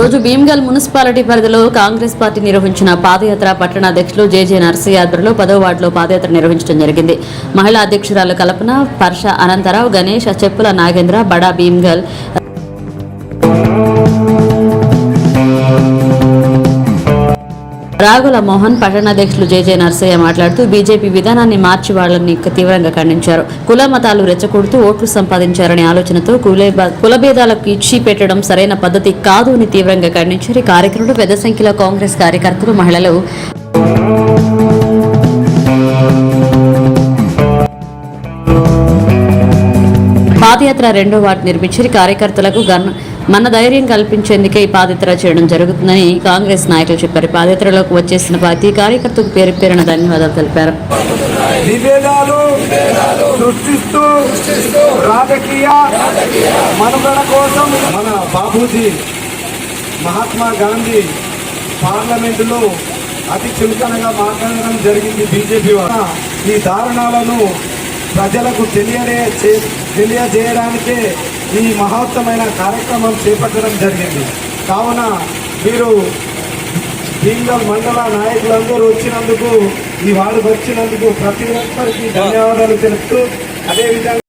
ఈరోజు భీమ్గల్ మున్సిపాలిటీ పరిధిలో కాంగ్రెస్ పార్టీ నిర్వహించిన పాదయాత్ర పట్టణ అధ్యక్షులు జేజే నర్సయ్య ఆధ్వర్యంలో 10వ వార్డులో పాదయాత్ర నిర్వహించడం జరిగింది. మహిళా అధ్యక్షురాలు కల్పన, పర్ష అనంతరావు, గణేష్, చెప్పుల నాగేంద్ర, బడా భీమ్గల్ రాగుల మోహన్, పట్టణాధ్యక్షులు జేజే నర్సయ్య మాట్లాడుతూ బీజేపీ విధానాన్ని మార్చి వాళ్లని తీవ్రంగా ఖండించారు. కుల మతాలు రెచ్చగొడుతూ ఓట్లు సంపాదించారనే ఆలోచనతో కులభేదాలకు ఇచ్చి పెట్టడం సరైన పద్ధతి కాదు అని తీవ్రంగా ఖండించారు. ఈ కార్యక్రమంలో పెద్ద సంఖ్యలో కాంగ్రెస్ కార్యకర్తలు, మహిళలు పాదయాత్ర 2వ వార్డు నిర్మించి కార్యకర్తలకు మన ధైర్యం కల్పించేందుకే ఈ పాదయాత్ర చేయడం జరుగుతుందని కాంగ్రెస్ నాయకులు చెప్పారు. పాదయాత్రలోకి వచ్చేసిన ప్రతి కార్యకర్తకు పేరు పేరున ధన్యవాదాలు తెలిపారు. రాజకీయ మనుగడ కోసం మన బాబూజీ మహాత్మా గాంధీ పార్లమెంటులో అతి చులకనగా మాట్లాడడం జరిగింది. బీజేపీ ఈ దారుణాలను ప్రజలకు తెలియజేయడానికే ఈ మహోత్తమైన కార్యక్రమం చేపట్టడం జరిగింది. కావున మీరు భీమ్గల్ మండల నాయకులందరూ వచ్చినందుకు, ఈ వార్డుకు వచ్చినందుకు ప్రతి ఒక్కరికి ధన్యవాదాలు తెలుపుతూ, అదేవిధంగా